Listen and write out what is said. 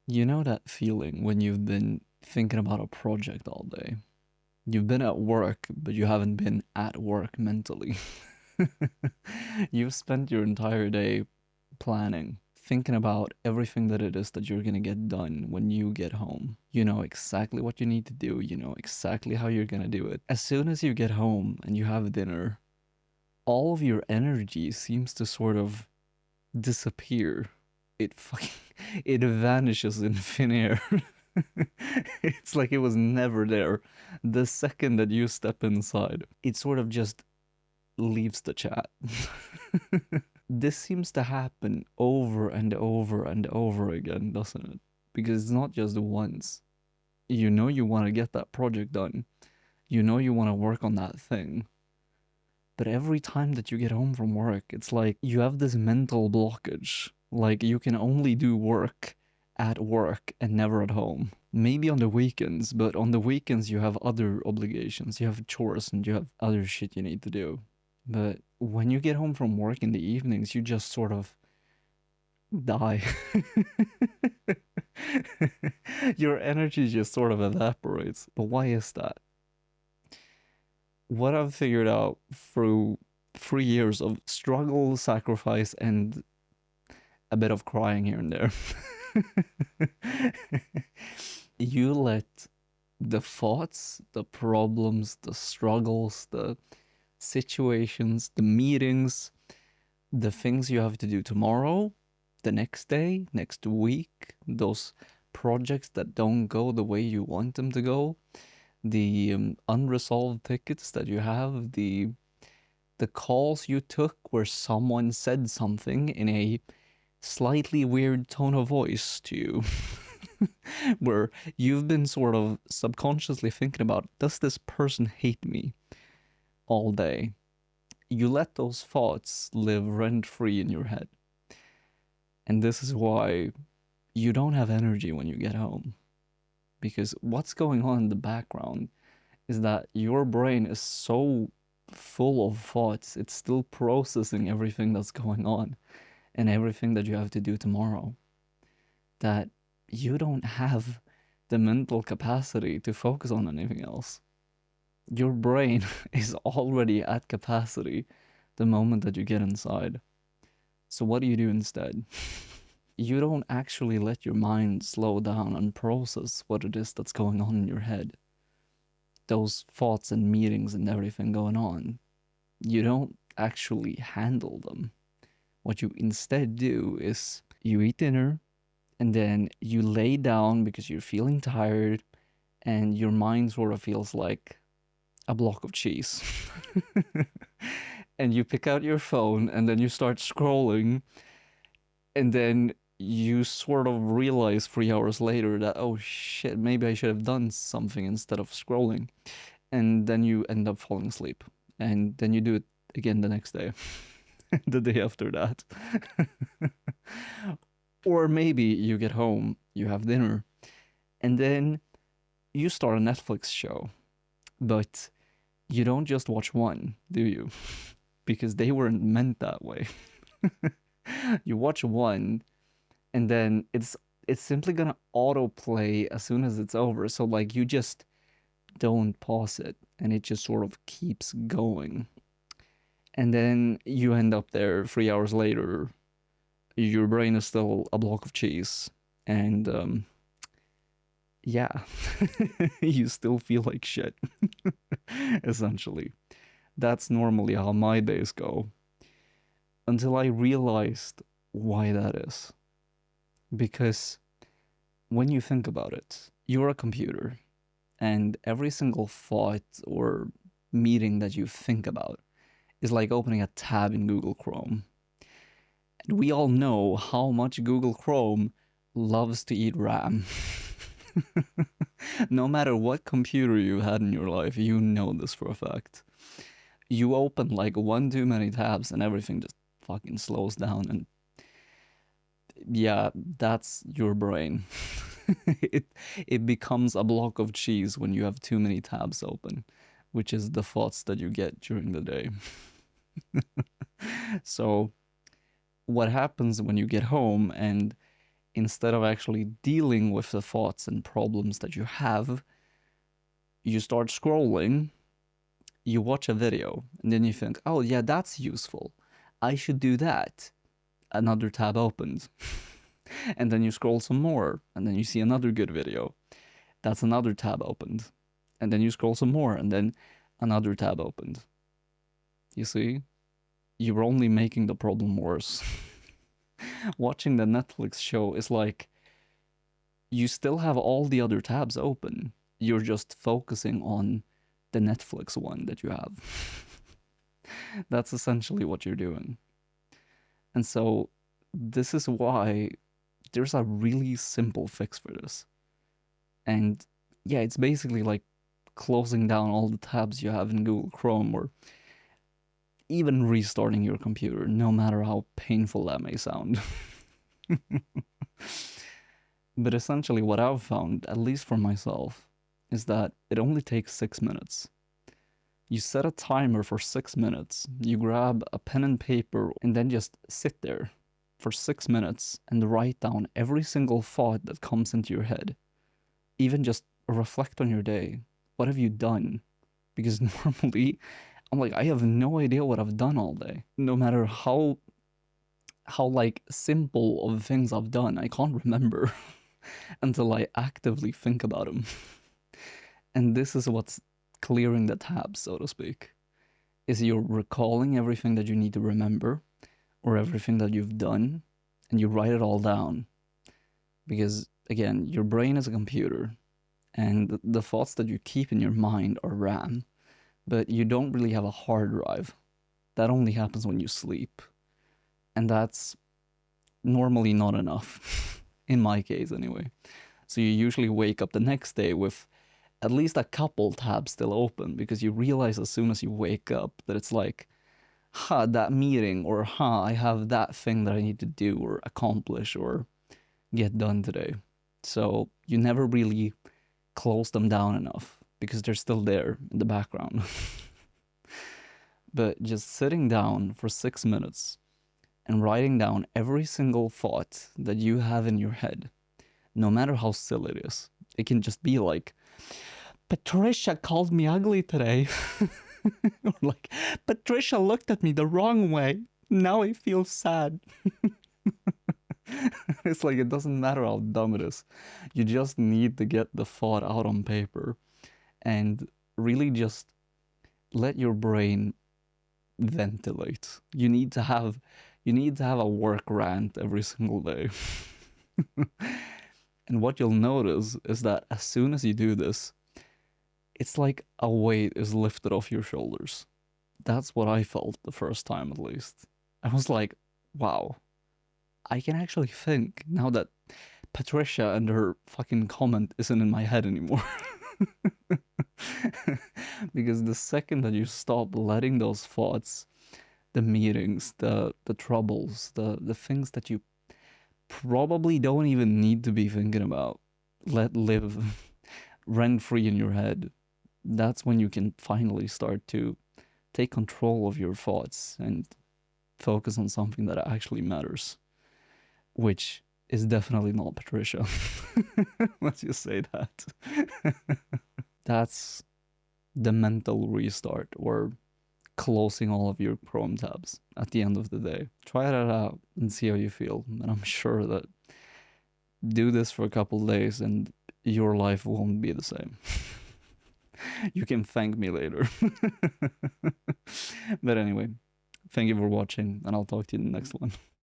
You know that feeling when you've been thinking about a project all day? You've been at work, but you haven't been at work mentally. You've spent your entire day planning, thinking about everything that it is that you're gonna get done when you get home. You know exactly what you need to do, you know exactly how you're gonna do it. As soon as you get home and you have dinner, all of your energy seems to sort of disappear. It fucking it vanishes in thin air. It's like it was never there. The second that you step inside, it sort of just leaves the chat. This seems to happen over and over and over again, doesn't it? Because it's not just once. You know you want to get that project done. You know you want to work on that thing. But every time that you get home from work, it's like you have this mental blockage. Like you can only do work at work and never at home. Maybe on the weekends, but on the weekends you have other obligations. You have chores and you have other shit you need to do. But when you get home from work in the evenings, you just sort of die. Your energy just sort of evaporates. But why is that? What I've figured out through 3 years of struggle, sacrifice, and a bit of crying here and there. You let the thoughts, the problems, the struggles, the situations, the meetings, the things you have to do tomorrow, the next day, next week, those projects that don't go the way you want them to go, the unresolved tickets that you have, the calls you took where someone said something in a slightly weird tone of voice to you, where you've been sort of subconsciously thinking about, does this person hate me all day? You let those thoughts live rent free in your head. And this is why you don't have energy when you get home. Because what's going on in the background is that your brain is so full of thoughts, it's still processing everything that's going on and everything that you have to do tomorrow, that you don't have the mental capacity to focus on anything else. Your brain is already at capacity the moment that you get inside. So, what do you do instead? You don't actually let your mind slow down and process what it is that's going on in your head. Those thoughts and meetings and everything going on. You don't actually handle them. What you instead do is you eat dinner and then you lay down because you're feeling tired and your mind sort of feels like a block of cheese. And you pick out your phone and then you start scrolling and then you sort of realize 3 hours later that, oh shit, maybe I should have done something instead of scrolling. And then you end up falling asleep. And then you do it again the next day, the day after that. Or maybe you get home, you have dinner, and then you start a Netflix show. But you don't just watch one, do you? Because they weren't meant that way. You watch one and then it's simply gonna autoplay as soon as it's over. So like you just don't pause it and it just sort of keeps going. And then you end up there 3 hours later. Your brain is still a block of cheese. And yeah, you still feel like shit, essentially. That's normally how my days go. Until I realized why that is. Because when you think about it, you're a computer, and every single thought or meeting that you think about is like opening a tab in Google Chrome. And we all know how much Google Chrome loves to eat RAM. No matter what computer you had in your life, you know this for a fact. You open like one too many tabs and everything just fucking slows down, and yeah, that's your brain. it it becomes a block of cheese when you have too many tabs open, which is the thoughts that you get during the day. So what happens when you get home and instead of actually dealing with the thoughts and problems that you have, you start scrolling, you watch a video, and then you think, oh, yeah, that's useful. I should do that. Another tab opens. And then you scroll some more, and then you see another good video. That's another tab opened. And then you scroll some more, and then another tab opened. You see? You're only making the problem worse. Watching the Netflix show is like you still have all the other tabs open. You're just focusing on the Netflix one that you have. That's essentially what you're doing. And so, this is why there's a really simple fix for this. And yeah, it's basically like closing down all the tabs you have in Google Chrome or even restarting your computer, no matter how painful that may sound. But essentially, what I've found, at least for myself, is that it only takes 6 minutes. You set a timer for 6 minutes, you grab a pen and paper, and then just sit there for 6 minutes and write down every single thought that comes into your head. Even just reflect on your day. What have you done? Because normally, I'm like, I have no idea what I've done all day. No matter how like simple of things I've done, I can't remember until I actively think about them. And this is what's clearing the tabs, so to speak. Is you're recalling everything that you need to remember or everything that you've done and you write it all down. Because again, your brain is a computer and the thoughts that you keep in your mind are RAM, but you don't really have a hard drive. That only happens when you sleep. And that's normally not enough, in my case anyway. So you usually wake up the next day with at least a couple tabs still open because you realize as soon as you wake up that it's like, that meeting, or I have that thing that I need to do or accomplish or get done today. So you never really close them down enough because they're still there in the background. But just sitting down for 6 minutes and writing down every single thought that you have in your head, no matter how silly it is. It can just be like, Patricia called me ugly today. Or like, Patricia looked at me the wrong way. Now I feel sad. It's like, it doesn't matter how dumb it is. You just need to get the thought out on paper and really just let your brain ventilate. You need to have a work rant every single day. And what you'll notice is that as soon as you do this, it's like a weight is lifted off your shoulders. That's what I felt the first time, at least. I was like, wow, I can actually think now that Patricia and her fucking comment isn't in my head anymore. Because the second that you stop letting those thoughts, the meetings, the troubles, the things that you probably don't even need to be thinking about, let live rent free in your head, that's when you can finally start to take control of your thoughts and focus on something that actually matters, which is definitely not Patricia. Let's just say that. That's the mental restart, or closing all of your Chrome tabs at the end of the day. Try that out and see how you feel. And I'm sure that do this for a couple days and your life won't be the same. You can thank me later. But anyway, thank you for watching, and I'll talk to you in the next one.